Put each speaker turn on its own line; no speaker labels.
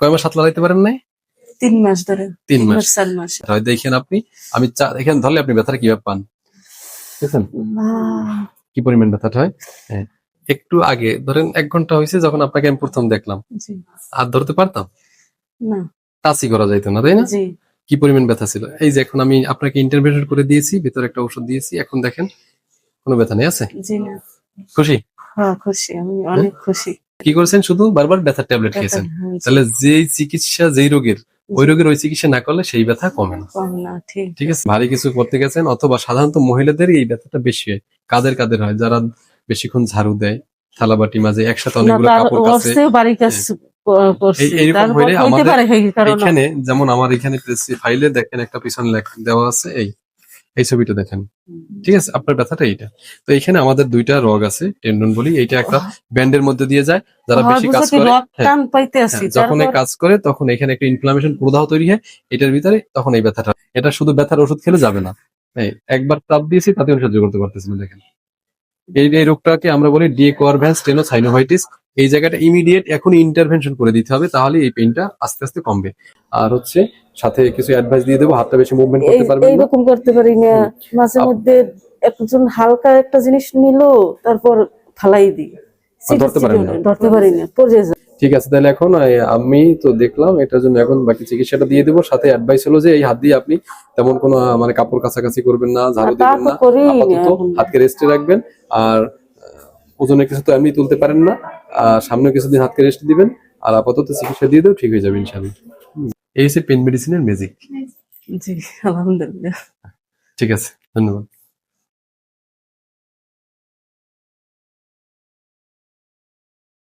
কয় মাস হাত লাগাইতে পারেন নাই?
3 মাস ধরে।
3 মাস
4 মাস।
দেখেন আপনি, আমি এখানে ধরলে আপনি ব্যথাটা কিভাবে পান বুঝছেন কি পরিমাণ ব্যথাটা হয়। হ্যাঁ, একটু আগে ধরেন 1 ঘন্টা হয়েছে যখন আপনাকে আমি প্রথম দেখলাম, হাত ধরতে পারতাম
না,
টাচই করা যাইতো না, তাই না? কি পরিমাণ ব্যথা ছিল। এই যে এখন আমি আপনাকে ইন্টারভেনশন করে দিয়েছি, ভিতরে একটা ওষুধ দিয়েছি, এখন দেখেন কোনো ব্যথা নেই। আছে?
জি না।
খুশি?
হ্যাঁ খুশি, আমি অনেক খুশি।
কি করেছেন? শুধু বারবার ব্যথার ট্যাবলেট খেয়েছেন। তাহলে যেই চিকিৎসা যেই রোগের ওই রোগের ওই চিকিৎসা না করলে সেই ব্যথা কমে না। ঠিক আছে, ভারী কিছু করতে গেছেন অথবা সাধারণত মহিলাদের এই ব্যথাটা বেশি হয়। কাদের হয় যারা বেশিক্ষণ ঝাড়ু দেয়, থালাবাটি মাঝে একসাথে অনেকগুলো কাপড় কাচে, এইরকম হইলে আমাদের এখানে যেমন আমার এখানে ফাইলে দেখেন একটা পিছনে দেওয়া আছে, এই ছবিটা দেখেন। ঠিক আছে, আপনার ব্যথাটা এইটা। তো এখানে আমাদের 2টা রগ আছে, টেন্ডন বলি। এইটা একটা ব্যান্ডের মধ্যে দিয়ে যায়, যারা বেশি কাজ করে যখন কাজ করে তখন এখানে একটা ইনফ্লামেশন প্রদাহ তৈরি হয় এটার ভিতরে, তখন এই ব্যথাটা। এটা শুধু ব্যথার ওষুধ খেলে যাবে না, একবার চাপ দিয়েছি তাতে সহ্য করতে পারতেছি না। দেখেন এই রোগটাকে আমরা বলি ডি কোয়ারভ্যান্স স্টেনোসাইনোভাইটিস। এই জায়গাটা ইমিডিয়েট এখন ইন্টারভেনশন করে দিতে হবে, তাহলে এই পেইনটা আস্তে আস্তে কমবে। আর হচ্ছে সাথে কিছু অ্যাডভাইস দিয়ে দেবো, হাতটা বেশি মুভমেন্ট করতে পারবেন না।
এইরকম করতে পারি না, মাঝে মধ্যে একজন হালকা একটা জিনিস নিল তারপর ফালাই দিই,
ধরতে
পারি না, পড়ে যায়।
ঠিক আছে, তাহলে এখন আমি তো দেখলাম এটার জন্য এখন বাকি চিকিৎসাটা দিয়ে দেবো। সাথে অ্যাডভাইস হলো যে এই হাত দিয়ে আপনি তেমন কোনো মানে কাপড় কাছাকাছি করবেন না, ঝাড়ু দিবেন না, আপাতত হাতকে রেস্টে রাখবেন। আর ওজনের কিছু তো এমনি তুলতে পারেন না, সামনে কিছুদিন হাতকে রেস্ট দিবেন, আর আপাতত চিকিৎসা দিয়ে দেবো, ঠিক হয়ে যাবে ইনশাআল্লাহ। এই হচ্ছে পেইন মেডিসিনের ম্যাজিক।
জি আলহামদুলিল্লাহ।
ঠিক আছে, ধন্যবাদ।